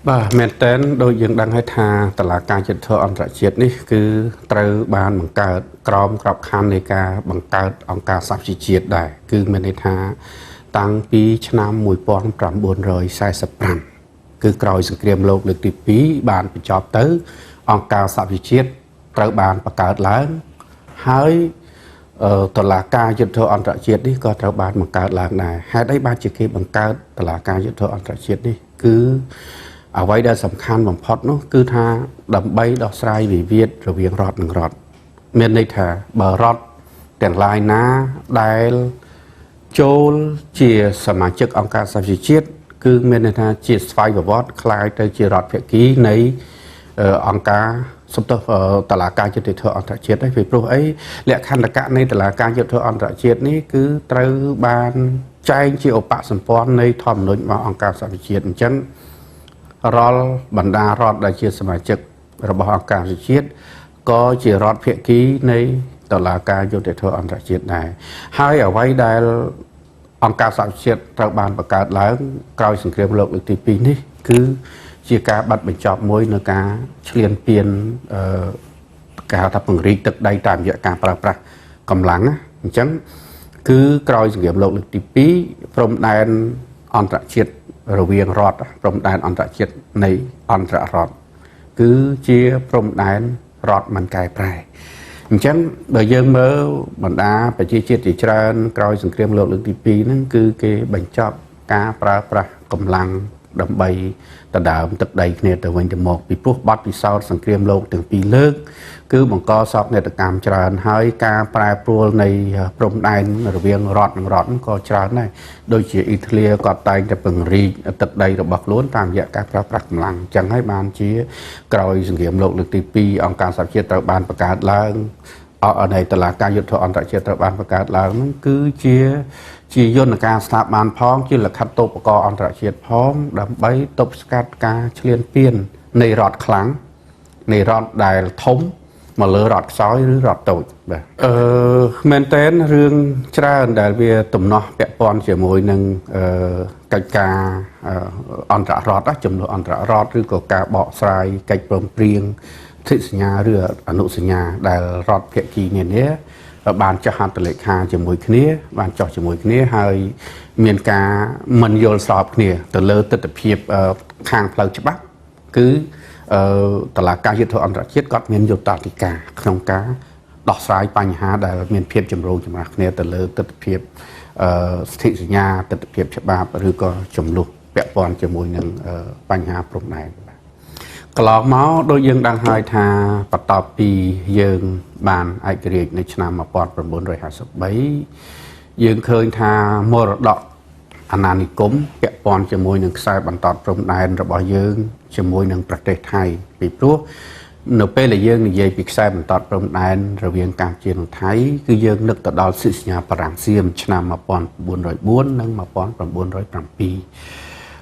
បាទមែនតើដោយយើងដឹងហើយថាតឡាការយុទ្ធអន្តរជាតិនេះគឺត្រូវបានបង្កើតក្រមក្របខ័ណ្ឌនៃការបង្កើតអង្គការសហជីវជាតិដែរគឺមានន័យថាតាំងពីឆ្នាំ1945គឺក្រោយសង្គ្រាមលោកលើកទី2បានបញ្ចប់ទៅអង្គការសហជីវជាតិត្រូវបានបង្កើតឡើងហើយតឡាការយុទ្ធអន្តរជាតិនេះក៏ត្រូវបានបង្កើតឡើងដែរហេតុអីបានជាគេបង្កើតតឡាការយុទ្ធអន្តរជាតិនេះគឺអ្វីដែលសំខាន់បំផុតនោះគឺថាដើម្បីដោះស្រាយវិវាទរវាងរដ្ឋនិងរដ្ឋមានន័យថាបើរដ្ឋទាំងឡាយណាដែលចូលជាសមាជិកអង្គការសហជីវជាតិគឺមានន័យថាជាស្វ័យប្រវត្តិคล้ายទៅជារដ្ឋភាគីនៃអង្គការសំទោសតឡាការយុត្តិធម៌អន្តរជាតិហើយពីព្រោះអីលក្ខន្តិកៈនៃតឡាការយុត្តិធម៌អន្តរជាតិនេះគឺត្រូវបានចែងជាឧបសម្ព័ន្ធនៃធម្មនុញ្ញរបស់អង្គការសហជីវជាតិអញ្ចឹងរាល់បណ្ដារដ្ឋដែលជាសមាជិករបស់អង្គការសហជីវជាតិក៏ជារដ្ឋភាគីនៃតឡាការយុត្តិធម៌អន្តរជាតិដែរហើយអ្វីដែលអង្គការសហជីវជាតិត្រូវបានបង្កើតឡើងក្រោយសង្គ្រាមលោកលើកទី2នេះគឺជាការបាត់បញ្ចប់មួយនៅការឈ្លានពានការថាពង្រីកទឹកដីតាមរយៈការប្រើប្រាស់កម្លាំងណាអញ្ចឹងគឺក្រោយសង្គ្រាមលោកលើកទី2ព្រំដែនអន្តរជាតិរវាងរដ្ឋព្រំដែនអន្តរជាតិនៃអន្តររដ្ឋគឺជាព្រំដែនរដ្ឋមិនកែប្រែអញ្ចឹងបើយើងមើលបណ្ដាប្រជាជាតិជាច្រើនក្រោយសង្គ្រាមលោកលើកទី2ហ្នឹងគឺគេបញ្ចប់ការប្រើប្រាស់កម្លាំងដើម្បីដណ្ដើមទឹកដីគ្នាទៅវិញទៅមកពីព្រោះបាត់ពិសោធន៍សង្គ្រាមលោកទាំងពីរលើកគឺបង្កសោកនាដកម្មច្រើនហើយការប្រែប្រួលនៃព្រំដែនរវាងរដ្ឋនិងរដ្ឋក៏ច្រើនដែរដូចជាអ៊ីតាលីក៏តែងតែពង្រីកទឹកដីរបស់ខ្លួនតាមរយៈការប្រើប្រាស់កម្លាំងអញ្ចឹងហើយបានជាក្រោយសង្គ្រាមលោកលើកទី2អង្គការសហជាតិត្រូវបានបង្កើតឡើងនៃតឡាការយុទ្ធអន្តរជាតិត្រូវបានបង្កើតឡើងហ្នឹងគឺជាយន្តការស្ថាប័នផងជាលក្ខិតតូបករអន្តរជាតិផងដើម្បីទប់ស្កាត់ការឈ្លានពាននៃរដ្ឋខ្លាំងនៃរដ្ឋដែលធំមកលើរដ្ឋខ្សោយឬរដ្ឋតូចបាទមែនតើរឿងច្រើនដែលវាទំនាស់ពាក់ព័ន្ធជាមួយនឹងកិច្ចការអន្តររដ្ឋចំនួនអន្តររដ្ឋឬក៏ការបកស្រាយកិច្ចព្រមព្រៀងធិសញ្ញាឬអនុសញ្ញាដែលរដ្ឋភាគីនានាបានចុះហត្ថលេខាជាមួយគ្នាបានចុះជាមួយគ្នាហើយមានការមិនយល់ស្របគ្នាទៅលើទស្សនវិជ្ជាខាងផ្លូវច្បាប់គឺតឡាការយុទ្ធអន្តរជាតិគាត់មានយុត្តធិការក្នុងការដោះស្រាយបញ្ហាដែលមានភាពចម្រូងចម្រាសគ្នាទៅលើទស្សនវិជ្ជាស្ថិសញ្ញាទស្សនវិជ្ជាច្បាប់ឬក៏ចំនួនពាក់ព័ន្ធជាមួយនឹងបញ្ហាព្រំដែនកន្លងមកដូចយើងដឹងហើយថាបន្ទាប់ពីយើងបានឯករាជ្យនៅឆ្នាំ1953យើងឃើញថាមរតកអាណានិគមពាក់ព័ន្ធជាមួយនឹងខ្សែបន្ទាត់ព្រំដែនរបស់យើងជាមួយនឹងប្រទេសថៃពីព្រោះនៅពេលដែលយើងនិយាយពីខ្សែបន្ទាត់ព្រំដែនរវាងកម្ពុជានិងថៃគឺយើងនឹកទៅដល់សិទ្ធិសញ្ញាបារាំងសៀមឆ្នាំ1904និង1907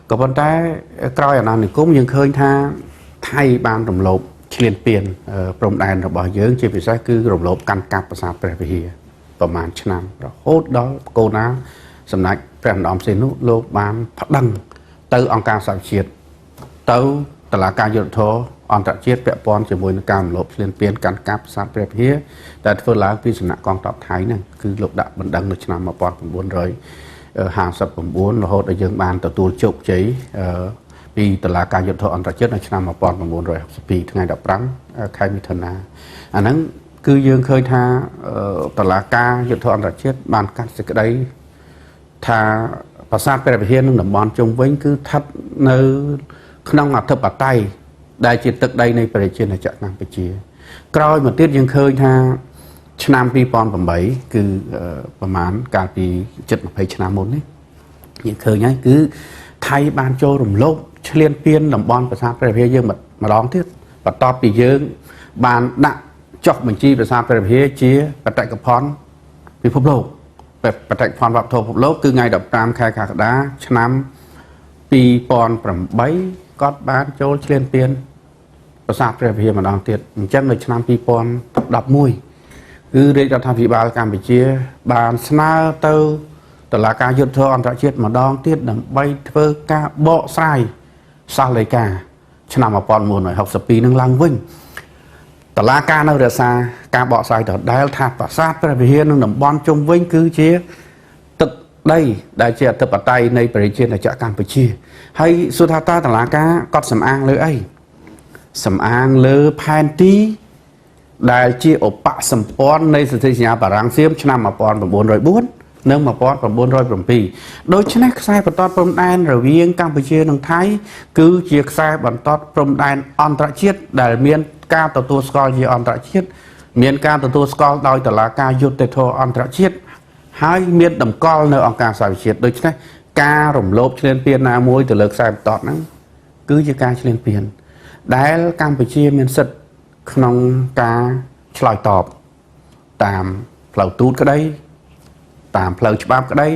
ក៏ប៉ុន្តែក្រោយអាណានិគមយើងឃើញថាថៃបានរំលោភឈ្លានពានព្រំដែនរបស់យើងជាពិសេសគឺរំលោភកាន់កាប់ប្រាសាទព្រះវិហារប្រហែលឆ្នាំរហូតដល់កូណាសម្ដេចព្រះនរោត្តមសីហនុលោកបានប្តឹងទៅអង្គការសហជាតិទៅតឡាការយុទ្ធអន្តរជាតិពាក់ព័ន្ធជាមួយនឹងការរំលោភឈ្លានពានកាន់កាប់ប្រាសាទព្រះវិហារដែលធ្វើឡើងពីសំណាក់កងទ័ពថៃហ្នឹងគឺលោកដាក់បណ្ដឹងនៅឆ្នាំ1959រហូតដល់យើងបានទទួលជោគជ័យពីតឡាការយុទ្ធអន្តរជាតិនៅឆ្នាំ1962ថ្ងៃ15ខែមិថុនាអាហ្នឹងគឺយើងឃើញថាតឡាការយុទ្ធអន្តរជាតិបានកាត់សេចក្តីថាប្រាសាទព្រះវិហារនិងតំបន់ជុំវិញគឺស្ថិតនៅក្នុងអធិបតេយ្យដែលជាទឹកដីនៃប្រជាណាចក្រកម្ពុជាក្រោយមកទៀតយើងឃើញថាឆ្នាំ2008គឺប្រហែលកាលពី7-20ឆ្នាំមុននេះយើងឃើញហើយគឺថៃបានចូលរំលោភឈ្លានពានតំបន់ប្រាសាទព្រះវិហារយើងម្ដងទៀតបន្ទាប់ពីយើងបានដាក់ចុះបញ្ជីប្រាសាទព្រះវិហារជាបេតិកភណ្ឌពិភពលោកបេតិកភណ្ឌវប្បធម៌ពិភពលោកគឺថ្ងៃ15ខែកក្កដាឆ្នាំ2008គាត់បានចូលឈ្លានពានប្រាសាទព្រះវិហារម្ដងទៀតអញ្ចឹងនៅឆ្នាំ2011គឺរាជរដ្ឋាភិបាលកម្ពុជាបានស្នើទៅតឡាការយុទ្ធអន្តរជាតិម្ដងទៀតដើម្បីធ្វើការបកស្រាយសាសលេខា ឆ្នាំ1962នឹងឡើងវិញតឡាការនៅរក្សាការបកស្រាយដដែលថាប្រាសាទព្រះវិហារនិងតំបន់ជុំវិញគឺជាទឹកដីដែលជាអធិបតេយ្យនៃប្រជាជាតិកម្ពុជាហើយសួរថាតើតឡាការកត់សំអាងលើអីសំអាងលើផែនទីដែលជាឧបសម្ព័ន្ធនៃសន្ធិសញ្ញាបារាំងសៀមឆ្នាំ1904និង1907ដូច្នេះខ្សែបន្ទាត់ព្រំដែនរវាងកម្ពុជានិងថៃគឺជាខ្សែបន្ទាត់ព្រំដែនអន្តរជាតិដែលមានការទទួលស្គាល់ជាអន្តរជាតិមានការទទួលស្គាល់ដោយតុលាការយុត្តិធម៌អន្តរជាតិហើយមានតម្កល់នៅអង្គការសហប្រជាជាតិដូច្នេះការរំលោភឈ្លានពានណាមួយទៅលើខ្សែបន្ទាត់ហ្នឹងគឺជាការឈ្លានពានដែលកម្ពុជាមានសិទ្ធិក្នុងការឆ្លើយតបតាមផ្លូវទូតក្តីតាមផ្លូវច្បាប់ក្តី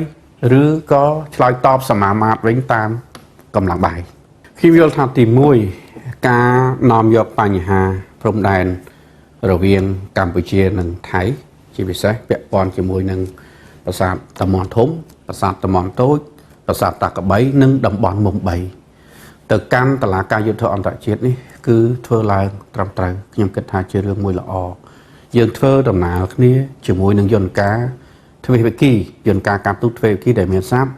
ឬក៏ឆ្លើយតបសមាមាត្រវិញតាមកម្លាំងបាយខ្ញុំយល់ថាទី1ការនាំយកបញ្ហាព្រំដែនរវាងកម្ពុជានិងថៃជាពិសេសពាក់ព័ន្ធជាមួយនឹងប្រាសាទតាមាន់ធំប្រាសាទតាមាន់តូចប្រាសាទតាកបីនិងតំបន់មុំ3ទៅកាន់តុលាការយុត្តិធម៌អន្តរជាតិនេះគឺធ្វើឡើងត្រឹមត្រូវខ្ញុំគិតថាជារឿងមួយល្អយើងធ្វើដំណើរគ្នាជាមួយនឹងយន្តការទ្វេភាគីយន្តការកាប់ទូតទ្វេភាគីដែលមានសាប់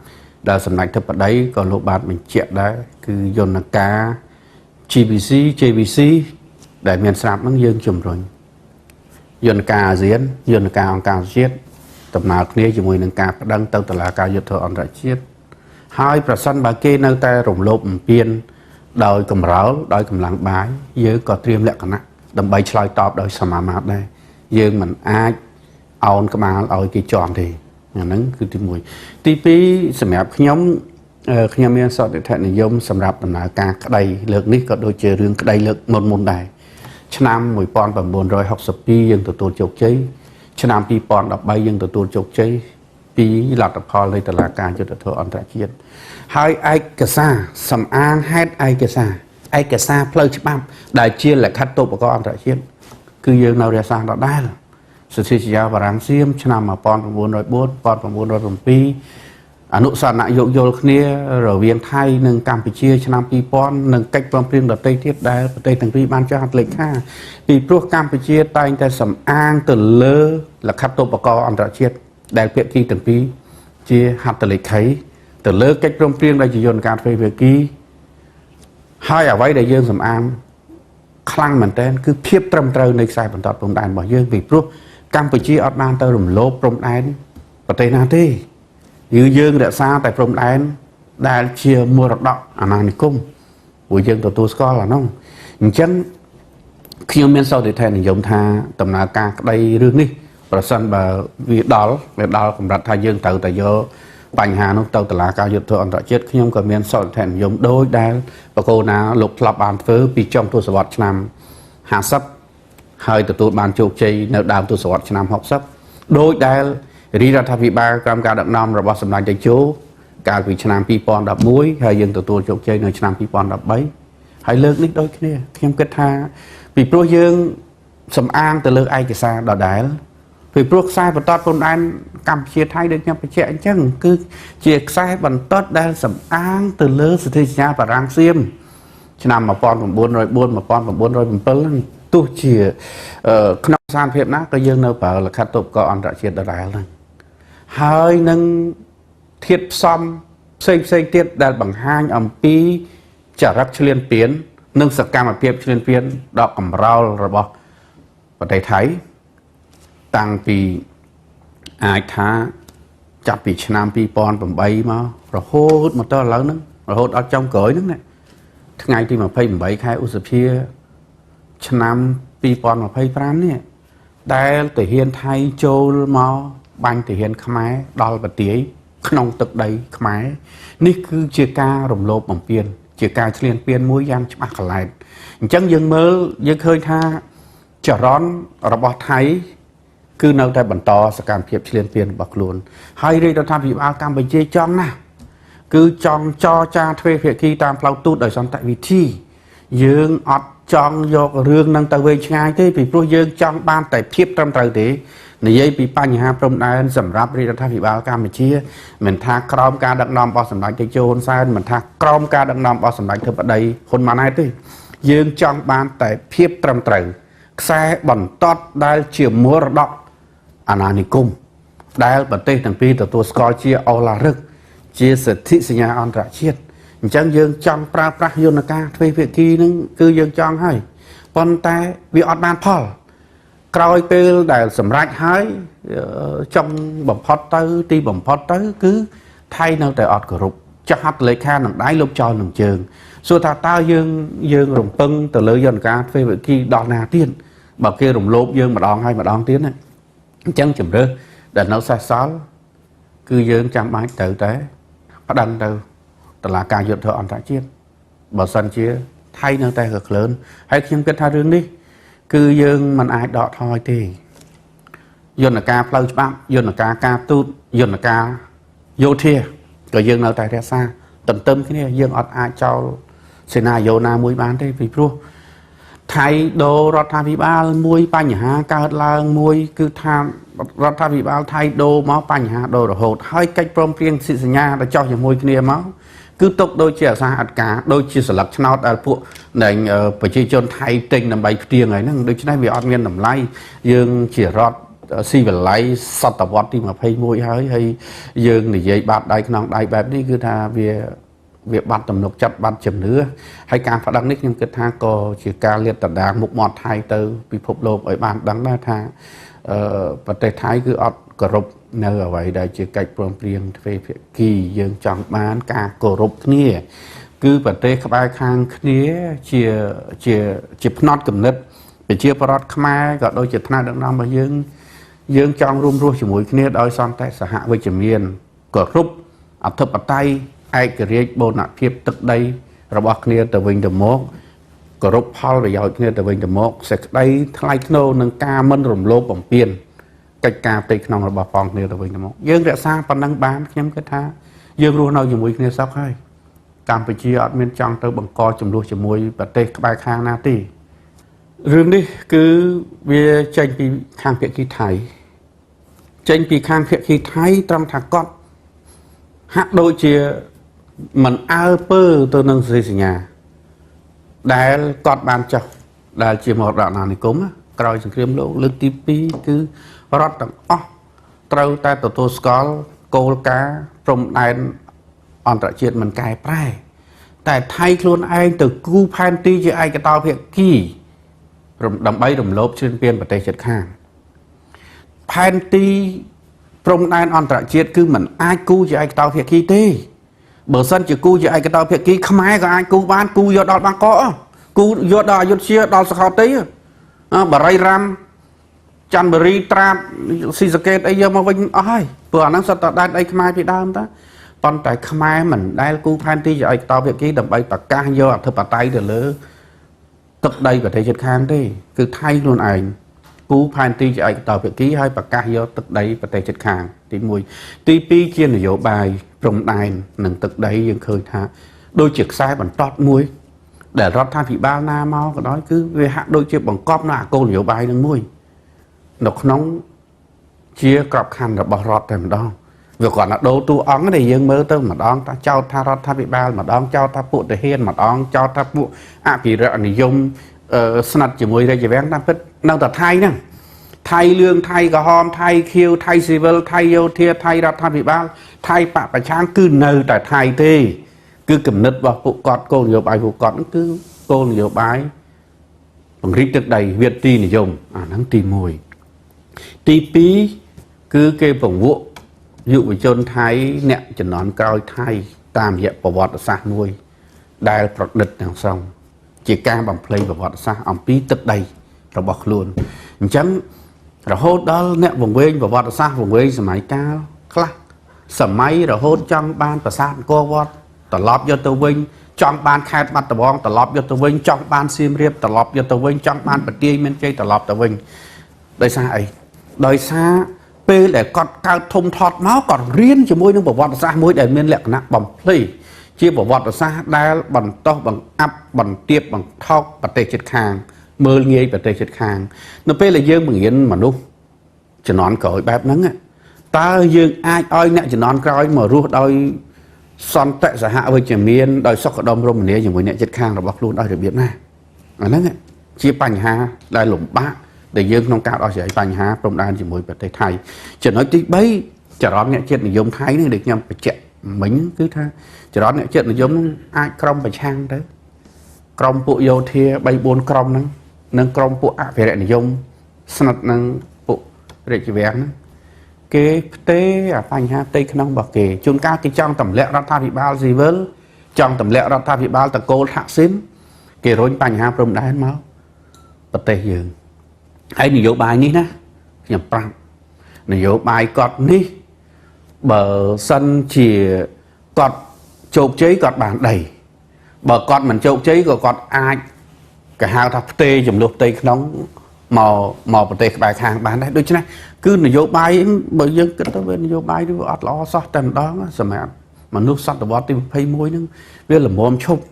ដែលសម្ដេចធិបតីក៏លោកបានបញ្ជាក់ដែរគឺយន្តការ GBC JVC ដែលមានស្រាប់ហ្នឹងយើងជំរុញយន្តការអាស៊ានយន្តការអង្គការជាតិដំណើរគ្នាជាមួយនឹងការប្តឹងទៅតុលាការយុត្តិធម៌អន្តរជាតិហើយប្រសិនបើគេនៅតែរំលោភបំពានដោយកម្រោលដោយកម្លាំងបាយយើងក៏ត្រៀមលក្ខណៈដើម្បីឆ្លើយតបដោយសមាមាត្រដែរយើងមិនអាចអោនក្បាលឲ្យគេជាន់ទេអាហ្នឹងគឺទី1ទី2សម្រាប់ខ្ញុំមានសតិធិនិយមសម្រាប់ដំណើរការក្តីលើកនេះក៏ដូចជារឿងក្តីលើកមុនដែរឆ្នាំ1962យើងទទួលជោគជ័យឆ្នាំ2013យើងទទួលជោគជ័យពីលទ្ធផលនៃតុលាការយុត្តិធម៌អន្តរជាតិហើយឯកសារសំអាងហេតុឯកសារផ្លូវច្បាប់ដែលជាលក្ខិតតុបករអន្តរជាតិគឺយើងនៅរក្សាដដែលសន្ធិសញ្ញាបារាំងសៀមឆ្នាំ1904 1907អនុសនៈយោគយល់គ្នារវាងថៃនិងកម្ពុជាឆ្នាំ2000និងកិច្ចព្រមព្រៀងដទៃទៀតដែលប្រទេសទាំងពីរបានចុះហត្ថលេខាពីព្រោះកម្ពុជាតែងតែសំអាងទៅលើលក្ខិតតុបករអន្តរជាតិដែលភាគីទាំងពីរជាហត្ថលេខីទៅលើកិច្ចព្រមព្រៀងដែលជាយន្តការទ្វេភាគីហើយអ្វីដែលយើងសំអាងខ្លាំងមែនទែនគឺភាពត្រឹមត្រូវនៃខ្សែបន្ទាត់ព្រំដែនរបស់យើងពីព្រោះកម្ពុជាអត់បានទៅរំលោភព្រំដែនប្រទេសណាទេយើងរក្សាតែព្រំដែនដែលជាមរតកអាណានិគមព្រោះយើងទទួលស្គាល់អានោះអញ្ចឹងខ្ញុំមានសោកធិនិយមថាដំណើរការក្តីរឿងនេះប្រសិនបើវាដល់កម្រិតថាយើងត្រូវតែយកបញ្ហានោះទៅតុលាការយុត្តិធម៌អន្តរជាតិខ្ញុំក៏មានសោកធិនិយមដូចដែលបកគោណាលោកធ្លាប់បានធ្វើពីចុងទសវត្សរ៍ឆ្នាំ50ហើយទទួលបានជោគជ័យនៅដើមទសវត្សរ៍ឆ្នាំ60ដោយដែលរាជរដ្ឋាភិបាលក្រោមការដឹកនាំរបស់សម្ដេចតេជោកាលពីឆ្នាំ2011ហើយយើងទទួលជោគជ័យនៅឆ្នាំ2013ហើយលើកនេះដូចគ្នាខ្ញុំគិតថាពីព្រោះយើងសំអាងទៅលើឯកសារដដែលពីព្រោះខ្សែបន្ទាត់ព្រំដែនកម្ពុជាថៃដូចខ្ញុំបញ្ជាក់អញ្ចឹងគឺជាខ្សែបន្ទាត់ដែលសំអាងទៅលើសន្ធិសញ្ញាបារាំងសៀមឆ្នាំ1904 1907ទោះជាក្នុងស្ថានភាពណាក៏យើងនៅប្រើលក្ខិតតុបករអន្តរជាតិដដែលហ្នឹងហើយនឹងធាតុផ្សំផ្សេងទៀតដែលបង្ហាញអំពីចរិតឈ្លានពាននិងសកម្មភាពឈ្លានពានដ៏កម្រោលរបស់ប្រទេសថៃតាំងពីអាចថាចាប់ពីឆ្នាំ2008មករហូតមកដល់ឥឡូវហ្នឹងរហូតដល់ចុងក្រោយហ្នឹងណាថ្ងៃទី28ខែឧសភាឆ្នាំ2025នេះដែលទាហានថៃចូលមកបាញ់ទាហានខ្មែរដល់ប្រទាយក្នុងទឹកដីខ្មែរនេះគឺជាការរំលោភបំពានជាការឈ្លានពានមួយយ៉ាងច្បាស់កឡែតអញ្ចឹងយើងមើលយើងឃើញថាចរន្តរបស់ថៃគឺនៅតែបន្តសកម្មភាពឈ្លានពានរបស់ខ្លួនហើយរាជរដ្ឋាភិបាលកម្ពុជាចង់ណាស់គឺចង់ចរចាទ្វេភាគីតាមផ្លូវទូតដោយសន្តិវិធីយើងអត់ចង់យករឿងនឹងទៅវែងឆ្ងាយទេពីព្រោះយើងចង់បានតែភាពត្រឹមត្រូវទេនិយាយពីបញ្ហាព្រំដែនសម្រាប់រាជរដ្ឋាភិបាលកម្ពុជាមិនថាក្រោមការដឹកនាំរបស់សម្ដេចតេជោហ៊ុនសែនមិនថាក្រោមការដឹកនាំរបស់សម្ដេចធិបតីហ៊ុនម៉ាណែតទេ យើងចង់បានតែភាពត្រឹមត្រូវខ្សែបន្តដែលជាមរតកអាណានិគមដែលប្រទេសទាំងពីរទទួលស្គាល់ជាអូឡារឹកជាសិទ្ធិសញ្ញាអន្តរជាតិអញ្ចឹងយើងចង់ប្រើប្រាស់យន្តការទ្វេភាគីនឹងគឺយើងចង់ហើយប៉ុន្តែវាអត់បានផលក្រោយពេលដែលសម្រេចហើយចង់បំផុតទៅទីបំផុតទៅគឺថៃនៅតែអត់គោរពចាស់ហត្ថលេខានឹងដៃលុបចោលនឹងជើងសួរថាតើយើងរំពឹងទៅលើយន្តការទ្វេភាគីដល់ណាទៀតបើគេរំលោភយើងម្ដងហើយម្ដងទៀតណាអញ្ចឹងជំរឿសដែលនៅសេសសល់គឺយើងចាំបាច់ត្រូវតែប្តឹងទៅតុលាការយុត្តិធម៌អន្តរជាតិបើសិនជាថៃនៅតែក្លើនហើយខ្ញុំគិតថារឿងនេះគឺយើងមិនអាចដកថយទេយន្តការផ្លូវច្បាប់យន្តការការទូតយន្តការយោធាក៏យើងនៅតែរក្សាទន្ទឹមគ្នាយើងអត់អាចចោលសេនាយោណាមួយបានទេពីព្រោះថៃដូររដ្ឋាភិបាលមួយបញ្ហាកើតឡើងមួយគឺថារដ្ឋាភិបាលថៃដូរមកបញ្ហាដូររហូតហើយកិច្ចព្រមព្រៀងសិទ្ធិសញ្ញាទៅចោះជាមួយគ្នាមកគឺទុកដូចជាអាសាអត់ការដូចជាស្លឹកឆ្នោតដែលពួកនៃប្រជាជនថៃទិញដើម្បីផ្ទៀងហើយហ្នឹងដូច្នេះវាអត់មានតម្លៃយើងជារដ្ឋស៊ីវិល័យសតវត្សទី21ហើយយើងនិយាយបាត់ដៃក្នុងដៃបែបនេះគឺថាវាបាត់ទំនុកចិត្តបាត់ជំនឿហើយការប្តឹងនេះខ្ញុំគិតថាក៏ជាការលាតត្រដាងមុខមាត់ថៃទៅពិភពលោកឲ្យបានដឹងដែរថាប្រទេសថៃគឺអត់គោរពនៅអ្វីដែលជាកិច្ចព្រមព្រៀងទ្វេភាគីយើងចង់បានការគោរពគ្នាគឺប្រទេសក្បែរខាងគ្នាជាផ្នត់គំនិតប្រជាពលរដ្ឋខ្មែរក៏ដូចជាថ្នាក់ដឹកនាំរបស់យើងចង់រួមរស់ជាមួយគ្នាដោយសន្តិសហវិជ្ជមានគោរពអធិបតេយ្យឯករាជ្យបូរណភាពទឹកដីរបស់គ្នាទៅវិញទៅមកគោរពផលប្រយោជន៍គ្នាទៅវិញទៅមកសេចក្តីថ្លៃថ្នូរនឹងការមិនរំលោភបំពានកិច្ចការផ្ទៃក្នុងរបស់ផងគ្នាទៅវិញទៅមកយើងរក្សាប៉ុណ្ណឹងបានខ្ញុំគិតថាយើងរស់នៅជាមួយគ្នាសុខហើយកម្ពុជាអត់មានចង់ទៅបង្កចំនួនជាមួយប្រទេសក្បែរខាងណាទេរឿងនេះគឺវាចេញពីខាងភាគីថៃចេញពីខាងភាគីថៃត្រង់ថាគាត់ហាក់ដូចជាមិនអើពើទៅនឹងសេចក្តីសញ្ញាដែលគាត់បានចោះដែលជាមរតកអាណានិគមក្រោយសង្គ្រាមលោកលើកទី2គឺរដ្ឋទាំងអស់ត្រូវតែទទួលស្គាល់គោលការណ៍ព្រំដែនអន្តរជាតិមិនកែប្រែតែថៃខ្លួនឯងទៅគូផែនទីជាឯកតោភាគីដើម្បីរំលោភឈ្លានពានប្រទេសជិតខាងផែនទីព្រំដែនអន្តរជាតិគឺមិនអាចគូជាឯកតោភាគីទេបើសិនជាគូជាឯកតោភាគីខ្មែរក៏អាចគូបានគូយកដល់បាងកកគូយកដល់អយុធ្យាដល់សខោតីបរិយរ៉ាំច័ន្ទបុរីត្រាតស៊ីសកេតអីយកមកវិញអស់ហើយព្រោះអាហ្នឹងសិតតែដែនដីខ្មែរពីដើមតាប៉ុន្តែខ្មែរមិនដែលគូផែនទីជាឯកតោភាគីដើម្បីប្រកាសយកអធិបតេយ្យទៅលើទឹកដីប្រទេសជិតខាងទេគឺថៃខ្លួនឯងគូផែនទីជាឯកតោភាគីហើយប្រកាសយកទឹកដីប្រទេសជិតខាងទី1ទី2ជានយោបាយព្រំដែននិងទឹកដីយើងឃើញថាដូចជាខ្សែបន្តមួយដែលរដ្ឋាភិបាលណាមកក៏ដោយគឺវាហាក់ដូចជាបង្កប់នៅអាគោលនយោបាយនឹងមួយនៅក្នុងជាក្របខ័ណ្ឌរបស់រដ្ឋតែម្ដងវាគ្រាន់តែដូរតួអង្គដែលយើងមើលទៅម្ដងថាចោទថារដ្ឋាភិបាលម្ដងចោទថាពួកទាហានម្ដងចោទថាពួកអភិរក្សនិយមស្និទ្ធជាមួយរាជវាំងតាមពិតនៅតែថៃហ្នឹងថៃលឿងថៃក្រហមថៃខៀវថៃស៊ីវិលថៃយោធាថៃរដ្ឋាភិបាលថៃបពប្រឆាំងគឺនៅតែថៃទេគឺគំនិតរបស់ពួកគាត់គោលនយោបាយពួកគាត់ហ្នឹងគឺគោលនយោបាយពង្រីកទឹកដីវាទីនិយមអាហ្នឹងទី1ទី2គឺគេពង្វក់យុវជនថៃអ្នកជំនាន់ក្រោយថៃតាមរយៈប្រវត្តិសាស្ត្រមួយដែលប្រឌិតទាំងស្រុងជាការបំភ្លៃប្រវត្តិសាស្ត្រអំពីទឹកដីរបស់ខ្លួនអញ្ចឹងរហូតដល់អ្នកវង្វេងប្រវត្តិសាស្ត្រវង្វេងសម័យកាលខ្លះសម័យរហូតចង់បានប្រាសាទអង្គរវត្តត្រឡប់យកទៅវិញចង់បានខេត្តបាត់ដំបងត្រឡប់យកទៅវិញចង់បានសៀមរាបត្រឡប់យកទៅវិញចង់បានប្រទាយមានជ័យត្រឡប់ទៅវិញដោយសារអីដោយសារពេលដែលគាត់កើតធំធាត់មកគាត់រៀនជាមួយនឹងប្រវត្តិសាស្ត្រមួយដែលមានលក្ខណៈបំភ្លៃជាប្រវត្តិសាស្ត្រដែលបន្តបង្អាប់បន្ទាបបង្ថោកប្រទេសជិតខាងមើលងាយប្រទេសជិតខាងនៅពេលដែលយើងបង្រៀនមនុស្សជំនាន់ក្រោយបែបហ្នឹងតើយើងអាចឲ្យអ្នកជំនាន់ក្រោយមករស់ដោយសន្តិសហវិជ្ជមានដោយសុខដុមរមនាជាមួយអ្នកជិតខាងរបស់ខ្លួនដោយរបៀបណា អាហ្នឹងជាបញ្ហាដែលលំបាកដែលយើងក្នុងការដោះស្រាយបញ្ហាព្រំដែនជាមួយប្រទេសថៃចំណុចទី3ចរន្តអ្នកជាតិនិយមថៃនេះដែលខ្ញុំបញ្ជាក់មិញគឺថាចរន្តអ្នកជាតិនិយមនឹងអាចក្រុមប្រឆាំងទៅក្រុមពួកយោធា3 4ក្រុមហ្នឹងនិងក្រុមពួកអភិរក្សនិយមស្និទ្ធនឹងពួករាជវាំងហ្នឹងគេផ្ទេរអាបញ្ហាផ្ទៃក្នុងរបស់គេជួនកាលគេចង់ទម្លាក់រដ្ឋាភិបាលស៊ីវិលចង់ទម្លាក់រដ្ឋាភិបាលតកូលថាក់ស៊ីនគេរុញបញ្ហាព្រំដែនមកប្រទេសយើងហើយនយោបាយនេះណាខ្ញុំប្រាប់នយោបាយគាត់នេះបើសិនជាគាត់ជោគជ័យគាត់បានដីបើគាត់មិនជោគជ័យក៏គាត់អាចគេហៅថាផ្ទេរចំនួនផ្ទៃក្នុងមកប្រទេសក្បែរខាងបានដែរដូច្នេះគឺនយោបាយបើយើងគិតទៅវានយោបាយវាអត់ល្អសោះតែម្ដងសម្រាប់មនុស្សសតវត្សទី21ហ្នឹងវាល្មមឈប់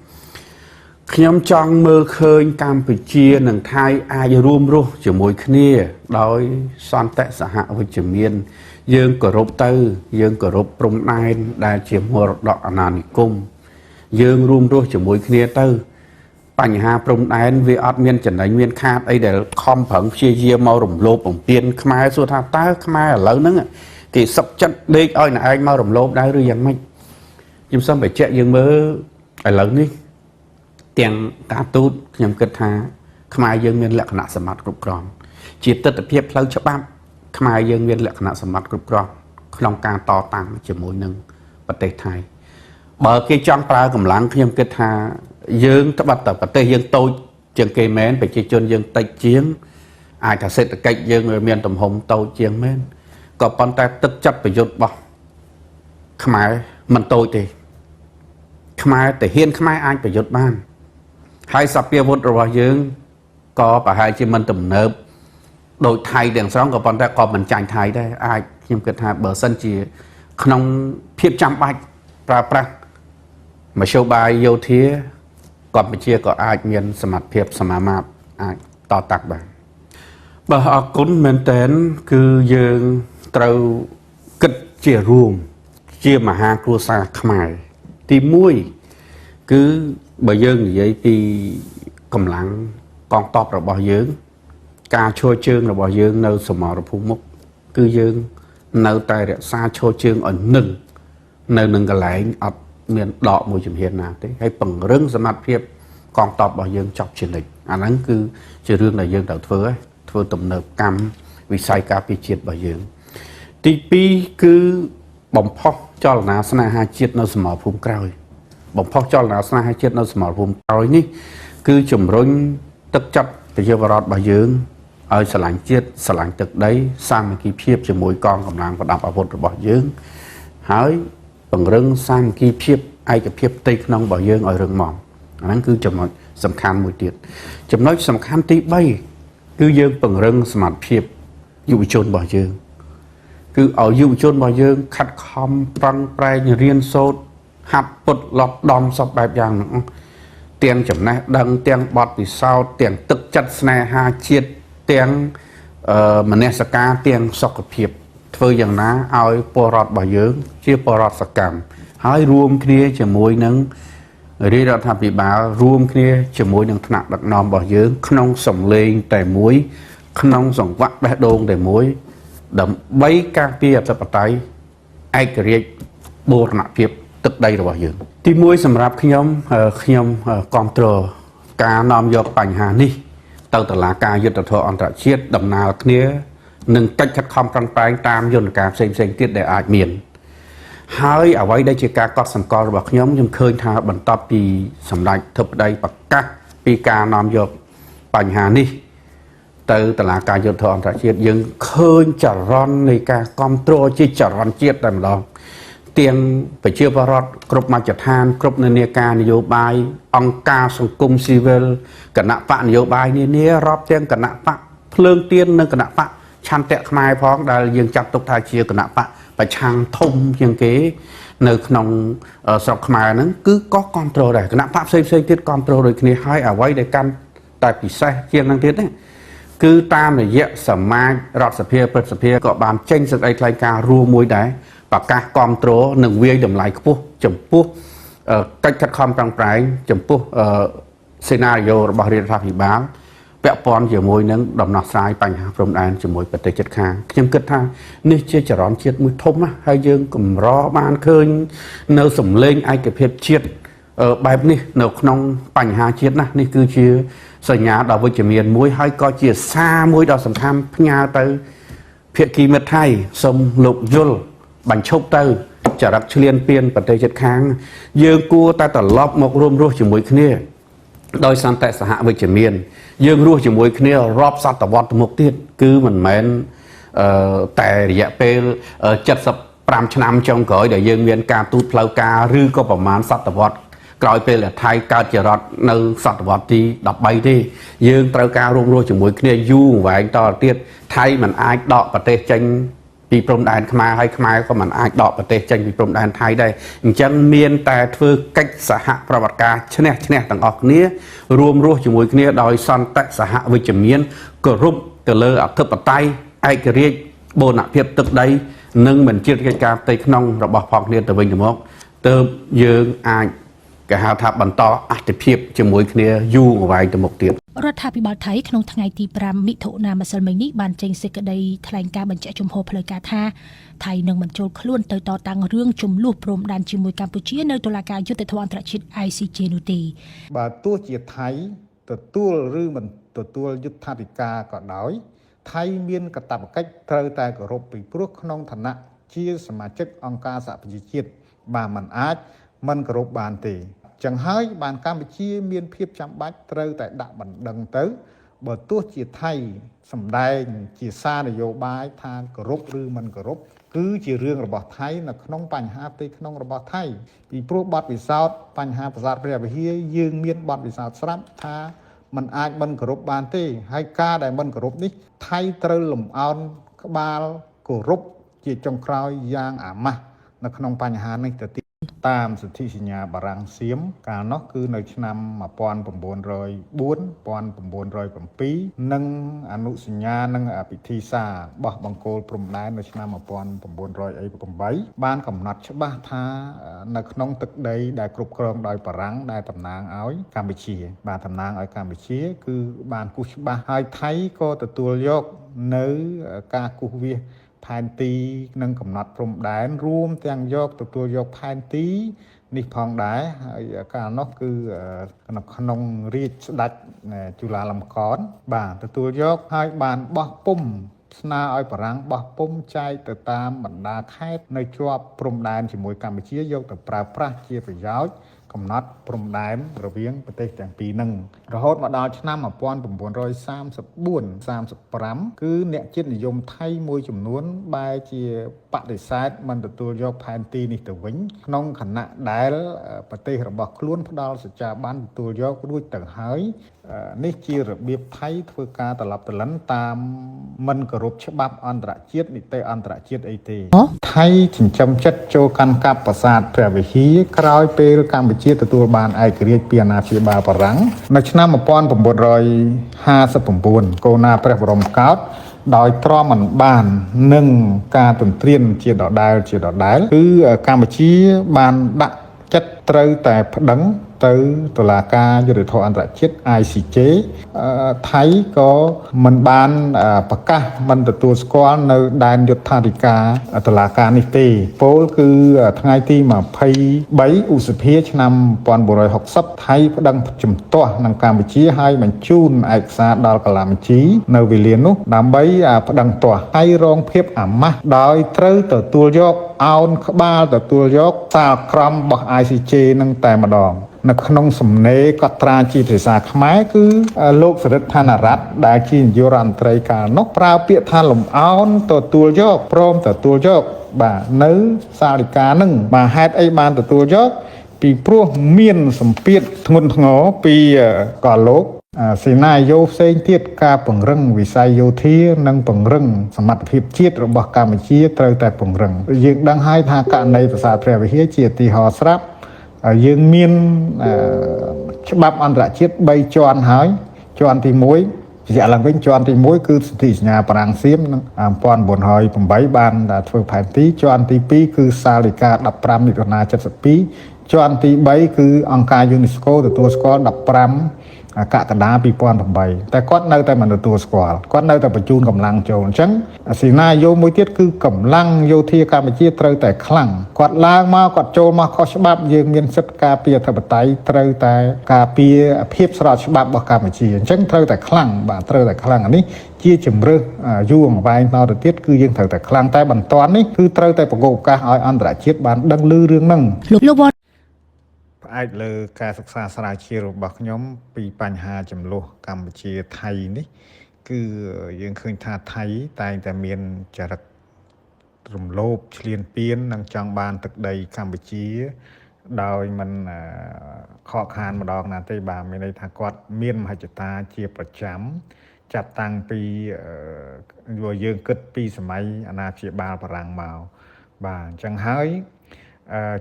ខ្ញុំចង់មើលឃើញកម្ពុជានិងថៃអាចរួមរស់ជាមួយគ្នាដោយសន្តិសហវិជ្ជមានយើងគោរពទៅយើងគោរពព្រំដែនដែលជាមរតកអាណានិគមយើងរួមរស់ជាមួយគ្នាទៅបញ្ហាព្រំដែនវាអត់មានចំណេញមានខាតអីដែលខំប្រឹងព្យាយាមមករំលោភបំពានខ្មែរសួរថាតើខ្មែរឥឡូវហ្នឹងគេសឹកចិត្តដេកឲ្យអ្នកឯងមករំលោភដែរឬយ៉ាងម៉េចខ្ញុំសូមបញ្ជាក់យើងមើលឥឡូវនេះទាំងការទូតខ្ញុំគិតថាខ្មែរយើងមានលក្ខណៈសម្បត្តិគ្រប់គ្រាន់ជាទស្សនវិជ្ជាផ្លូវច្បាប់ខ្មែរយើងមានលក្ខណៈសម្បត្តិគ្រប់គ្រាន់ក្នុងការតតាំងជាមួយនឹងប្រទេសថៃបើគេចង់ប្រើកម្លាំងខ្ញុំគិតថាយើងត្បិតតែប្រទេសយើងតូចជាងគេមែនប្រជាជនយើងតិចជាងអាចថាសេដ្ឋកិច្ចយើងមានទំហំតូចជាងមែនក៏ប៉ុន្តែទឹកចិត្តប្រយុទ្ធរបស់ខ្មែរមិនតូចទេខ្មែរតែហ៊ានខ្មែរអាចប្រយុទ្ធបានហើយសព្វាវុធរបស់យើងក៏ប្រហែលជាមិនទំនើបដោយថៃទាំងស្រុងក៏ប៉ុន្តែក៏មិនចាញ់ថៃដែរអាចខ្ញុំគិតថាបើសិនជាក្នុងភាពចាំបាច់ប្រើប្រាស់មធ្យោបាយយោធាកម្ពុជាក៏អាចមានសមត្ថភាពសមាមាត្រអាចតតាក់បានបាទអរគុណមែនតើគឺយើងត្រូវគិតជារួមជាមហាគ្រួសារខ្មែរទី1គឺបើយើងនិយាយពីកម្លាំងកងទ័ពរបស់យើងការឈរជើងរបស់យើងនៅសមរភូមិមុខគឺយើងនៅតែរក្សាឈរជើងឲ្យនឹងនៅនឹងកន្លែងអត់មានដកមួយជំហានណាទេហើយពង្រឹងសមត្ថភាពកងទ័ពរបស់យើងចប់ជានិច្ចអាហ្នឹងគឺជារឿងដែលយើងត្រូវធ្វើទំនើបកម្មវិស័យការពារជាតិរបស់យើងទី2គឺបំផុសចលនាស្នេហាជាតិនៅសមរភូមិក្រោយបំផុសចលនាស្នេហាជាតិនៅសមរភូមិក្រោយនេះគឺជំរុញទឹកចិត្តប្រជាពលរដ្ឋរបស់យើងឲ្យស្រឡាញ់ជាតិស្រឡាញ់ទឹកដីសាមគ្គីភាពជាមួយកងកម្លាំងប្រដាប់អាវុធរបស់យើងហើយពង្រឹងសាមគ្គីភាពឯកភាពផ្ទៃក្នុងរបស់យើងឲ្យរឹងមាំអាហ្នឹងគឺចំណុចសំខាន់មួយទៀតចំណុចសំខាន់ទី3គឺយើងពង្រឹងសមត្ថភាពយុវជនរបស់យើងគឺឲ្យយុវជនរបស់យើងខិតខំប្រឹងប្រែងរៀនសូត្រហាត់ពុតលត់ដំសពបែបយ៉ាងហ្នឹងទាំងចំណេះដឹងទាំងបទពិសោធន៍ទាំងទឹកចិត្តស្នេហាជាតិទាំងមនសិការទាំងសុខភាពធ្វើយ៉ាងណាឲ្យពលរដ្ឋរបស់យើងជាពលរដ្ឋសកម្មហើយរួមគ្នាជាមួយនឹងរាជរដ្ឋាភិបាលរួមគ្នាជាមួយនឹងថ្នាក់ដឹកនាំរបស់យើងក្នុងសម្លេងតែមួយក្នុងសង្វាក់បេះដូងតែមួយដើម្បីការពារអធិបតេយ្យឯករាជ្យបូរណភាពទឹកដីរបស់យើងទី1សម្រាប់ខ្ញុំគាំទ្រការនាំយកបញ្ហានេះទៅតុលាការយុត្តិធម៌អន្តរជាតិដំណើរគ្នានឹងកិច្ចខិតខំប្រឹងប្រែងតាមយន្តការផ្សេងៗទៀតដែលអាចមានហើយអ្វីដែលជាការកត់សម្គាល់របស់ខ្ញុំឃើញថាបន្ទាប់ពីសម្ដេចធិបតីប្រកាសពីការនាំយកបញ្ហានេះទៅតុលាការយុត្តិធម៌អន្តរជាតិយើងឃើញចរន្តនៃការគ្រប់គ្រងជាចរន្តជាតិតែម្ដងទាំងប្រជាពលរដ្ឋគ្រប់មជ្ឈដ្ឋានគ្រប់នានាការនយោបាយអង្គការសង្គមស៊ីវិលគណៈបកនយោបាយនានារាប់ទាំងគណៈបកភ្លើងទៀននិងគណៈបកឆន្ទៈខ្មែរផងដែលយើងចាត់ទុកថាជាគណៈបកប្រឆាំងធំជាងគេនៅក្នុងស្រុកខ្មែរហ្នឹងគឺក៏គ្រប់គ្រងដែរគណៈបកផ្សេងទៀតគ្រប់គ្រងដូចគ្នាហើយអ្វីដែលកាន់តែពិសេសជាងហ្នឹងទៀតគឺតាមរយៈសមាជរដ្ឋសភាព្រឹទ្ធសភាក៏បានចេញសេចក្តីថ្លែងការណ៍រួមមួយដែរប្រកាសគ្រប់គ្រងនិងវាយតម្លៃខ្ពស់ចំពោះកិច្ចខិតខំប្រឹងប្រែងចំពោះ សេណារីយ៉ូរបស់រដ្ឋាភិបាលពាក់ព័ន្ធជាមួយនឹងដំណោះស្រាយបញ្ហាព្រំដែនជាមួយប្រទេសជិតខាងខ្ញុំគិតថានេះជាចរន្តជាតិមួយធំណាស់ហើយយើងកម្របានឃើញនៅសម្លេងឯកភាពជាតិបែបនេះនៅក្នុងបញ្ហាជាតិណានេះគឺជាសញ្ញាដ៏វិជ្ជមានមួយហើយក៏ជាសារមួយដ៏សំខាន់ផ្ញើទៅភាគីមិត្តថៃសូមលោកយល់បញ្ឈប់ទៅចរិតឈ្លានពានប្រទេសជិតខាងយើងគួរតែត្រឡប់មករួមរស់ជាមួយគ្នាដោយសន្តិសហវិជ្ជមានយើងរស់ជាមួយគ្នារាប់សតវត្សមកទៀតគឺមិនមែនតែរយៈពេល75ឆ្នាំចុងក្រោយដែលយើងមានការទូតផ្លូវការឬក៏ប្រមាណសតវត្សក្រោយពេលដែលថៃកើតជារដ្ឋនៅសតវត្សទី13ទេយើងត្រូវការរួមរស់ជាមួយគ្នាយូរអង្វែងតទៅទៀតថៃមិនអាចដកប្រទេសចេញពីព្រំដែនខ្មែរហើយខ្មែរក៏មិនអាចដកប្រទេសចេញពីព្រំដែនថៃដែរអញ្ចឹងមានតែធ្វើកិច្ចសហប្រតិបត្តិការឈ្នះទាំងអស់គ្នារួមរស់ជាមួយគ្នាដោយសន្តិសហវិជ្ជមានគោរពទៅលើអធិបតេយ្យឯករាជ្យបូរណភាពទឹកដីនិងមិនជាកិច្ចការផ្ទៃក្នុងរបស់ផងគ្នាទៅវិញទៅមកទើបយើងអាចគេហៅថាបន្តអត្ថិភាពជាមួយគ្នាយូរអង្វែងទៅមុខទៀតរដ្ឋាភិបាលថៃក្នុងថ្ងៃទី5មិថុនាម្សិលមិញនេះបានចេញសេចក្តីថ្លែងការណ៍បញ្ជាក់ជំហរផ្លូវការថាថៃនឹងបញ្ចូលខ្លួនទៅតតាំងរឿងចំនួនព្រំដែនជាមួយកម្ពុជានៅតុលាការយុត្តិធម៌អន្តរជាតិ ICJ នោះទេបើទោះជាថៃទទួលឬមិនទទួលយុត្ថាធិការក៏ដោយថៃមានកាតព្វកិច្ចត្រូវតែគោរពពីព្រោះក្នុងឋានៈជាសមាជិកអង្គការសហប្រជាជាតិបានមិនអាចមិនគោរពបានទេចឹងហើយបានកម្ពុជាមានភាពចាំបាច់ត្រូវតែដាក់បណ្ដឹងទៅបើទោះជាថៃសម្ដែងជាសារនយោបាយថាគោរពឬមិនគោរពគឺជារឿងរបស់ថៃនៅក្នុងបញ្ហាផ្ទៃក្នុងរបស់ថៃពីព្រោះបទពិសោធន៍បញ្ហាប្រាសាទព្រះវិហារយើងមានបទពិសោធន៍ស្រាប់ថាมันអាចមិនគោរពបានទេហើយការដែលមិនគោរពនេះថៃត្រូវលំអោនក្បាលគោរពជាចុងក្រោយយ៉ាងអាម៉ាស់នៅក្នុងបញ្ហានេះទៅទៀតតាមសន្ធិសញ្ញាបារាំងសៀមកាលនោះគឺនៅឆ្នាំ1904 1907និងអនុសញ្ញានិងពិធីសារបោះបង្គោលព្រំដែននៅឆ្នាំ1908បានកំណត់ច្បាស់ថានៅក្នុងទឹកដីដែលគ្រប់គ្រងដោយបារាំងដែលតំណាងឲ្យកម្ពុជាបាទតំណាងឲ្យកម្ពុជាគឺបានគូសច្បាស់ហើយថៃក៏ទទួលយកនៅការគូសវាសផែនទីនិងកំណត់ព្រំដែនរួមទាំងយកទទួលយកផែនទីនេះផងដែរហើយកាលនោះគឺក្នុងរាជស្ដេចជូឡាលំកនបាទទទួលយកហើយបានបោះពុម្ពស្នើឲ្យបារាំងបោះពុម្ពចែកទៅតាមបណ្ដាខេត្តនៅជាប់ព្រំដែនជាមួយកម្ពុជាយកទៅប្រើប្រាស់ជាប្រយោជន៍កំណត់ព្រំដែនរវាងប្រទេសទាំងពីរហ្នឹងរហូតមកដល់ឆ្នាំ1934 35គឺអ្នកជាតិនិយមថៃមួយចំនួនបែរជាបដិសេធមិនទទួលយកផែនទីនេះទៅវិញក្នុងខណៈដែលប្រទេសរបស់ខ្លួនផ្ដាល់សច្ចាប័នទទួលយករួចទៅហើយនេះជារបៀបថៃធ្វើការត្រឡប់ត្រឡិនតាមមិនគោរពច្បាប់អន្តរជាតិនីតិអន្តរជាតិអីទេថៃចិញ្ចឹមចិត្តចូលកាន់កាប់ប្រាសាទព្រះវិហារក្រោយពេលកម្ពុជាទទួលបានឯករាជ្យពីអាណាព្យាបាលបារាំងនៅឆ្នាំ1959កូណាព្រះបរមកោដ្ឋដោយទ្រាំមិនបាននឹងការទន្ទ្រានជាដដែលគឺកម្ពុជាបានដាក់ចិត្តត្រូវតែប្តឹងទៅតុលាការយុត្តិធម៌អន្តរជាតិ ICJ ថៃក៏មិនបានប្រកាសមិនទទួលស្គាល់នៅដែនយុត្ថាធិការតុលាការនេះទេពោលគឺថ្ងៃទី23ឧសភាឆ្នាំ1960ថៃប្តឹងជំទាស់នឹងកម្ពុជាហើយបញ្ជូនឯកសារដល់កាឡាមជីនៅវេលានោះដើម្បីប្តឹងទាស់ថៃរងភាពអាម៉ាស់ដោយត្រូវទទួលយកអោនក្បាលទទួលយកសាលក្រមរបស់ ICJ នឹងតែម្ដងនៅក្នុងសំណេរកត់ត្រាជាភាសាខ្មែរគឺលោកសរិទ្ធានរតន៍ដែលជានាយករដ្ឋមន្ត្រីកាលនោះប្រើពាក្យថាលំអោនទទួលយកព្រមទទួលយកបាទនៅសាលិកានឹងបាទហេតុអីបានទទួលយកពីព្រោះមានសម្ពាធធ្ងន់ធ្ងរពីកលោកសេនាយោផ្សេងទៀតការពង្រឹងវិស័យយោធានិងពង្រឹងសមត្ថភាពជាតិរបស់កម្ពុជាត្រូវតែពង្រឹងយើងដឹងហើយថាករណីប្រាសាទព្រះវិហារជាឧទាហរណ៍ស្រាប់យើងមានច្បាប់អន្តរជាតិ3ជាន់ហើយជាន់ទី1ជាក់ឡើងវិញជាន់ទី1គឺសន្ធិសញ្ញាបារាំងសៀម1908បានធ្វើផែនទីជាន់ទី2គឺសាលិកា15មិថុនា72 ជាន់ទី3គឺអង្គការ UNESCO ទទួលស្គាល់15 កក្កដា2008តែគាត់នៅតែមិនទទួលស្គាល់គាត់នៅតែបញ្ជូនកម្លាំងចូលអញ្ចឹងសេនាយោមួយទៀតគឺកម្លាំងយោធាកម្ពុជាត្រូវតែខ្លាំងគាត់ឡើងមកគាត់ចូលមកខុសច្បាប់យើងមានសិទ្ធិការពារអធិបតេយ្យត្រូវតែការពារភាពស្របច្បាប់របស់កម្ពុជាអញ្ចឹងត្រូវតែខ្លាំងបាទត្រូវតែខ្លាំងអានេះជាជំរឿសយូរអង្វែងតទៅទៀតគឺយើងត្រូវតែខ្លាំងតែបន្តនេះគឺត្រូវតែបង្កឱកាសឲ្យអន្តរជាតិបានដឹងឮរឿងហ្នឹងលោកវត្តផ្អែកលើការសិក្សាស្រាវជ្រាវរបស់ខ្ញុំពីបញ្ហាចំនួនកម្ពុជាថៃនេះគឺយើងឃើញថាថៃតែងតែមានចរិតរំលោភឈ្លានពាននិងចង់បានទឹកដីកម្ពុជាដោយមិនខកខានម្ដងណាទេបាទមានន័យថាគាត់មានមហិច្ឆតាជាប្រចាំចាប់តាំងពីយើងគិតពីសម័យអាណាព្យាបាលបារាំងមកបាទអញ្ចឹងហើយ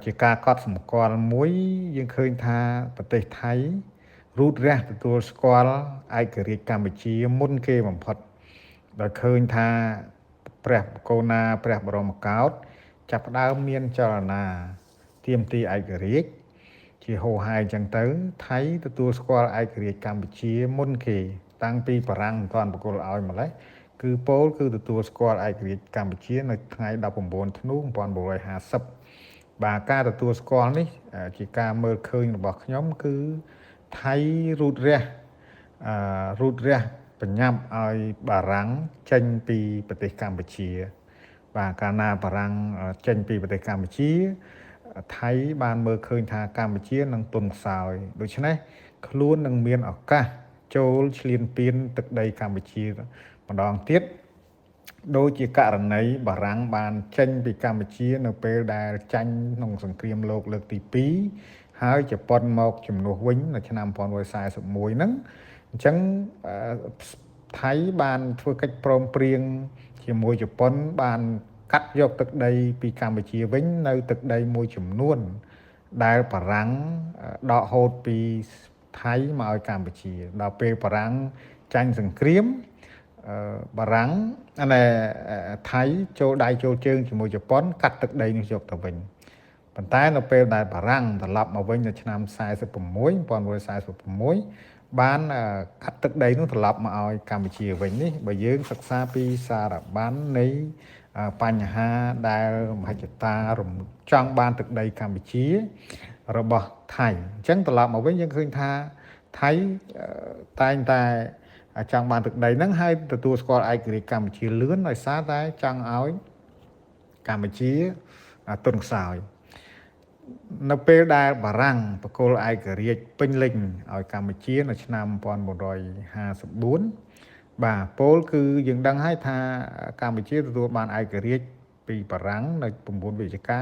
ជាការកត់សម្គាល់មួយយើងឃើញថាប្រទេសថៃរូតរះទទួលស្គាល់ឯករាជ្យកម្ពុជាមុនគេបំផុតដោយឃើញថាព្រះកូណាព្រះបរមកោដ្ឋចាប់ផ្ដើមមានចលនាទាមទារឯករាជ្យជាហូរហែអញ្ចឹងទៅថៃទទួលស្គាល់ឯករាជ្យកម្ពុជាមុនគេតាំងពីបារាំងមិនទាន់បកគលឲ្យម្លេះគឺពោលគឺទទួលស្គាល់ឯករាជ្យកម្ពុជានៅថ្ងៃ19ធ្នូ1950បាទការទទួលស្គាល់នេះជាការមើលឃើញរបស់ខ្ញុំគឺថៃរូតរះបញ្ញាប់ឲ្យបារាំងចេញពីប្រទេសកម្ពុជាបាទកាលណាបារាំងចេញពីប្រទេសកម្ពុជាថៃបានមើលឃើញថាកម្ពុជានឹងទន់ខ្សោយដូច្នេះខ្លួននឹងមានឱកាសចូលឈ្លានពានទឹកដីកម្ពុជាម្ដងទៀតដូចជាករណីបារាំងបានចេញពីកម្ពុជានៅពេលដែលចាញ់ក្នុងសង្គ្រាមលោកលើកទី2ហើយជប៉ុនមកជំនួសវិញនៅឆ្នាំ1941ហ្នឹងអញ្ចឹងថៃបានធ្វើកិច្ចព្រមព្រៀងជាមួយជប៉ុនបានកាត់យកទឹកដីពីកម្ពុជាវិញនៅទឹកដីមួយចំនួនដែលបារាំងដកហូតពីថៃមកឲ្យកម្ពុជាដល់ពេលបារាំងចាញ់សង្គ្រាមបារាំងថៃចូលដៃចូលជើងជាមួយជប៉ុនកាត់ទឹកដីនេះយកទៅវិញប៉ុន្តែនៅពេលដែលបារាំងត្រឡប់មកវិញនៅឆ្នាំ1946បានកាត់ទឹកដីនោះត្រឡប់មកឲ្យកម្ពុជាវិញនេះបើយើងសិក្សាពីសារបាននៃបញ្ហាដែលមហិច្ឆតាចង់បានទឹកដីកម្ពុជារបស់ថៃអញ្ចឹងត្រឡប់មកវិញយើងឃើញថាថៃតែងតែចង់បានទឹកដីហ្នឹងហើយទទួលស្គាល់ឯករាជ្យកម្ពុជាលឿនដោយសារតែចង់ឲ្យកម្ពុជាទន់ខ្សោយនៅពេលដែលបារាំងបកគលឯករាជ្យពេញលេញឲ្យកម្ពុជានៅឆ្នាំ1954បាទពោលគឺយើងដឹងហើយថាកម្ពុជាទទួលបានឯករាជ្យពីបារាំងនៅ9វិច្ឆិកា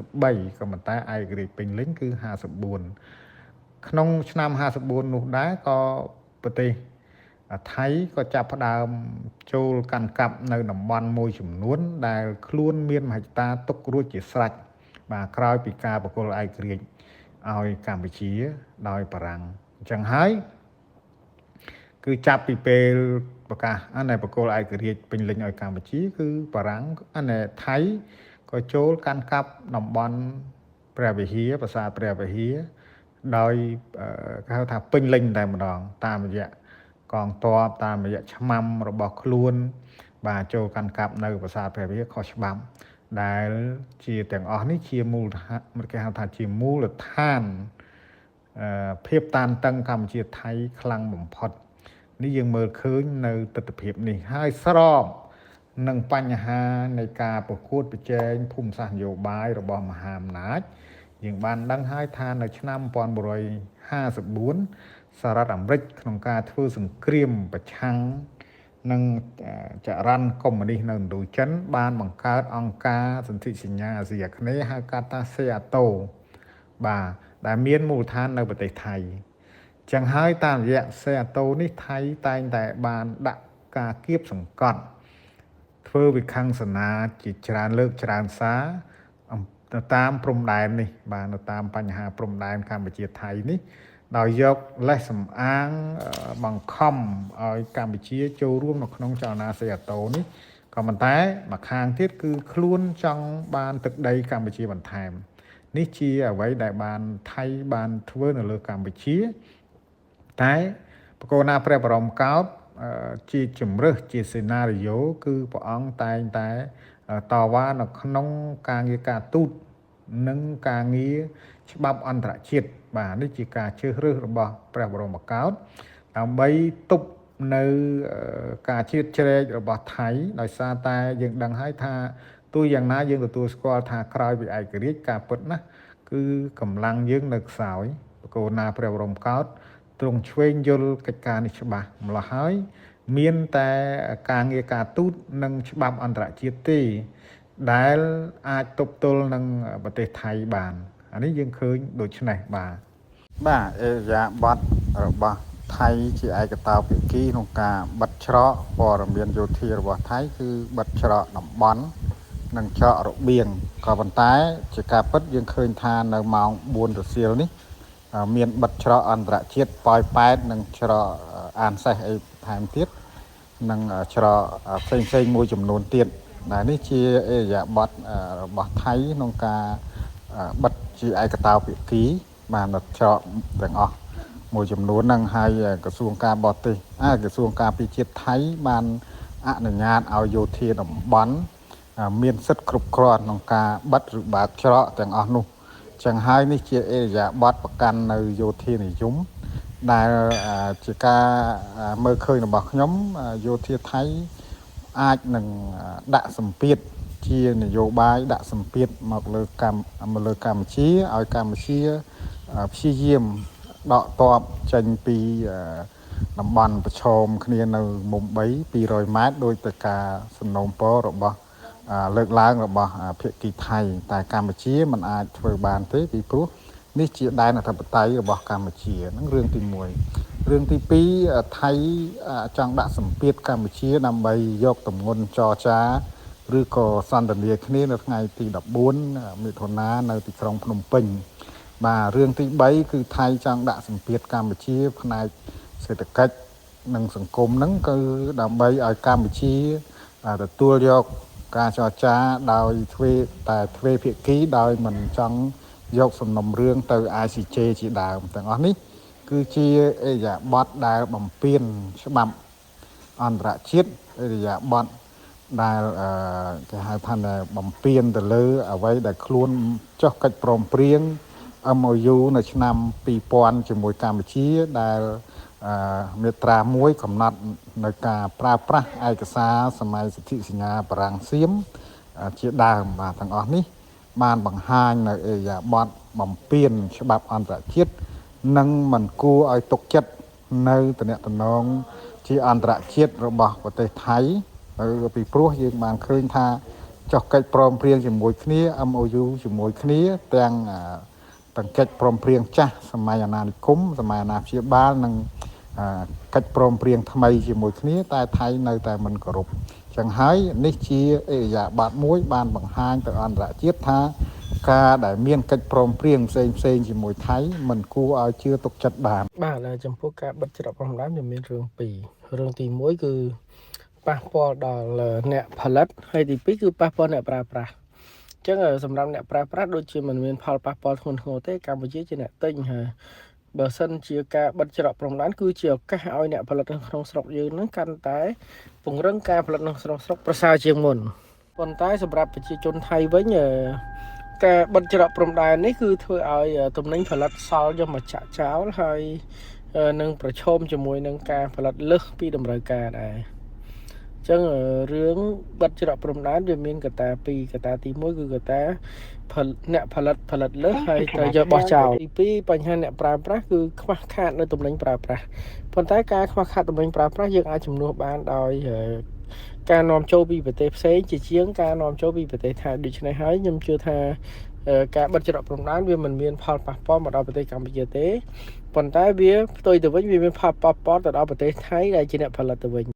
53ក៏ប៉ុន្តែឯករាជ្យពេញលេញគឺ54ក្នុងឆ្នាំ54នោះដែរក៏ប្រទេសថៃក៏ចាប់ផ្ដើមចូលកាន់កាប់នៅតំបន់មួយចំនួនដែលខ្លួនមានមហិច្ឆតាទុករួចជាស្រេចបាទក្រោយពីការបកគលឯករាជ្យឲ្យកម្ពុជាដោយបារាំងអញ្ចឹងហើយគឺចាប់ពីពេលប្រកាសបកគលឯករាជ្យពេញលេញឲ្យកម្ពុជាគឺបារាំងថៃក៏ចូលកាន់កាប់តំបន់ព្រះវិហារប្រាសាទព្រះវិហារដោយគេហៅថាពេញលេញតែម្ដងតាមរយៈកងទ័ពតាមរយៈឆ្មាំរបស់ខ្លួនបាទចូលកាន់កាប់នៅប្រាសាទព្រះវិហារខុសច្បាប់ដែលជាទាំងអស់នេះជាមូលដ្ឋានគេហៅថាជាមូលដ្ឋានភាពតានតឹងកម្ពុជាថៃខ្លាំងបំផុតនេះយើងមើលឃើញនៅទស្សនវិជ្ជានេះហើយស្របនឹងបញ្ហានៃការប្រកួតប្រជែងភូមិសាស្ត្រនយោបាយរបស់មហាអំណាចយើងបានដឹងហើយថានៅឆ្នាំ1954សហរដ្ឋអាមេរិកក្នុងការធ្វើសង្គ្រាមប្រឆាំងនឹងចរន្តកុម្មុយនីសនៅឥណ្ឌូចិនបានបង្កើតអង្គការសន្ធិសញ្ញាអាស៊ីអាគ្នេយ៍ហៅកាត់ថា SEATO បាទដែលមានមូលដ្ឋាននៅប្រទេសថៃចឹងហើយតាមរយៈ SEATO នេះថៃតែងតែបានដាក់ការគៀបសង្កត់ធ្វើវិខង្សនាជាច្រើនលើកច្រើនសារនៅតាមព្រំដែននេះបាទនៅតាមបញ្ហាព្រំដែនកម្ពុជាថៃនេះដោយយកលេសសំអាងបង្ខំឲ្យកម្ពុជាចូលរួមនៅក្នុងចលនាសេអាតូនេះក៏ប៉ុន្តែមួយខាងទៀតគឺខ្លួនចង់បានទឹកដីកម្ពុជាបន្ថែម នេះជាអ្វីដែលបានថៃបានធ្វើនៅលើកម្ពុជាតែបកគោណាព្រះបរមកោដ្ឋជាជំរើសជាសេណារីយ៉ូគឺព្រះអង្គតែងតែតវ៉ានៅក្នុងការងារការទូតនិងការងារច្បាប់អន្តរជាតិបាទនេះជាការជ្រើសរើសរបស់ព្រះបរមកោដ្ឋដើម្បីទប់នៅការជ្រៀតជ្រែករបស់ថៃដោយសារតែយើងដឹងហើយថាទោះយ៉ាងណាយើងទទួលស្គាល់ថាក្រោយពីឯករាជ្យការពិតណាគឺកម្លាំងយើងនៅខ្សោយបកគោណាព្រះបរមកោដ្ឋទ្រង់ឆ្វេងយល់កិច្ចការនេះច្បាស់ម្ល៉េះហើយមានតែការងារការទូតនិងច្បាប់អន្តរជាតិទេដែលអាចទប់ទល់នឹងប្រទេសថៃបានអានេះយើងឃើញដូចនេះបាទអេរយាប័តរបស់ថៃជាឯកតោភាគីក្នុងការបិទច្រកព័ត៌មានយោធារបស់ថៃគឺបិទច្រកតំបន់និងច្រករបៀងក៏ប៉ុន្តែជាការពិតយើងឃើញថានៅម៉ោង4រសៀលនេះមានបិទច្រកអន្តរជាតិប៉ោយប៉ែតនិងច្រកអានសេះអីថែមទៀតនិងច្រកផ្សេងមួយចំនួនទៀតដែលនេះជាអេរយាប័តរបស់ថៃក្នុងការបិទជាឯកតោភាគីបានច្រកទាំងអស់មួយចំនួនហ្នឹងហើយក្រសួងការបរទេសក្រសួងការពារជាតិថៃបានអនុញ្ញាតឲ្យយោធាតំបន់មានសិទ្ធិគ្រប់គ្រាន់ក្នុងការបិទឬបើកច្រកទាំងអស់នោះចឹងហើយនេះជាអេរយាប័តប្រកាន់នៅយោធានិយមដែលជាការមើលឃើញរបស់ខ្ញុំយោធាថៃអាចនឹងដាក់សម្ពាធជានយោបាយដាក់សម្ពាធមកលើកម្ពុជាឲ្យកម្ពុជាព្យាយាមដកទ័ពចេញពីតំបន់ប្រឈមគ្នានៅមុំ3 200ម៉ែត្រដោយទៅការសំណូមពររបស់លើកឡើងរបស់ភាគីថៃតែកម្ពុជាមិនអាចធ្វើបានទេពីព្រោះនេះជាដែនអធិបតេយ្យរបស់កម្ពុជាហ្នឹងរឿងទី1រឿងទី2ថៃចង់ដាក់សម្ពាធកម្ពុជាដើម្បីយកទម្ងន់ចរចាឬក៏សន្ទនាគ្នានៅថ្ងៃទី14មិថុនានៅទីក្រុងភ្នំពេញបាទរឿងទី3គឺថៃចង់ដាក់សម្ពាធកម្ពុជាផ្នែកសេដ្ឋកិច្ចនិងសង្គមហ្នឹងគឺដើម្បីឲ្យកម្ពុជាទទួលយកការចរចាដោយទ្វេភាគីដោយមិនចង់យកសំណុំរឿងទៅ ICJ ជាដើមទាំងអស់នេះគឺជាអេរយាប័តដែលបំពានច្បាប់អន្តរជាតិអេរយាប័តដែលគេហៅថាបំពានទៅលើអ្វីដែលខ្លួនចុះកិច្ចព្រមព្រៀង MOU នៅឆ្នាំ2000ជាមួយកម្ពុជាដែលមាត្រា1កំណត់នៅការប្រើប្រាស់ឯកសារសម័យសន្ធិសញ្ញាបារាំងសៀមជាដើមបាទទាំងអស់នេះបានបង្ហាញនៅអេរយាប័តបំពានច្បាប់អន្តរជាតិនិងមិនគួរឲ្យទុកចិត្តនៅតំណតំណងជាអន្តរជាតិរបស់ប្រទេសថៃពីព្រោះយើងបានឃើញថាចុះកិច្ចព្រមព្រៀងជាមួយគ្នា MOU ជាមួយគ្នាទាំងកិច្ចព្រមព្រៀងចាស់សម័យអាណានិគមសម័យអាណាព្យាបាលនិងកិច្ចព្រមព្រៀងថ្មីជាមួយគ្នាតែថៃនៅតែមិនគោរពចឹងហើយនេះជាអេរយាប័តមួយបានបង្ហាញទៅអន្តរជាតិថាការដែលមានកិច្ចព្រមព្រៀងផ្សេងជាមួយថៃមិនគួរឲ្យជឿទុកចិត្តបានបាទចំពោះការបិទច្រកព្រំដែនវាមានរឿងពីររឿងទី1គឺប៉ះពាល់ដល់អ្នកផលិតហើយទី2គឺប៉ះពាល់អ្នកប្រើប្រាស់អញ្ចឹងសម្រាប់អ្នកប្រើប្រាស់ដូចជាមិនមានផលប៉ះពាល់ធ្ងន់ធ្ងរទេកម្ពុជាជាអ្នកទិញហើយបើសិនជាការបិទច្រកព្រំដែនគឺជាឱកាសឲ្យអ្នកផលិតក្នុងស្រុកយើងនឹងកាន់តែពង្រឹងការផលិតក្នុងស្រុកប្រសើរជាងមុនប៉ុន្តែសម្រាប់ប្រជាជនថៃវិញការបិទច្រកព្រំដែននេះគឺធ្វើឲ្យទំនិញផលិតសល់យកមកចាក់ចោលហើយនឹងប្រឈមជាមួយនឹងការផលិតលើសពីតម្រូវការដែរអញ្ចឹងរឿងបិទច្រកព្រំដែនវាមានកត្តាពីរកត្តាទី1គឺកត្តាអ្នកផលិតលើសហើយត្រូវយកបោះចោលទី2បញ្ហាអ្នកប្រើប្រាស់គឺខ្វះខាតនៅទំនិញប្រើប្រាស់ប៉ុន្តែការខ្វះខាតទំនិញប្រើប្រាស់យើងអាចជំនួសបានដោយការនាំចូលពីប្រទេសផ្សេងជាងការនាំចូលពីប្រទេសថៃដូច្នេះហើយខ្ញុំជឿថាការបិទច្រកព្រំដែនវាមិនមានផលប៉ះពាល់មកដល់ប្រទេសកម្ពុជាទេប៉ុន្តែវាផ្ទុយទៅវិញវាមានផលប៉ះពាល់ទៅដល់ប្រទេសថៃដែលជាអ្នកផលិតទៅវិញ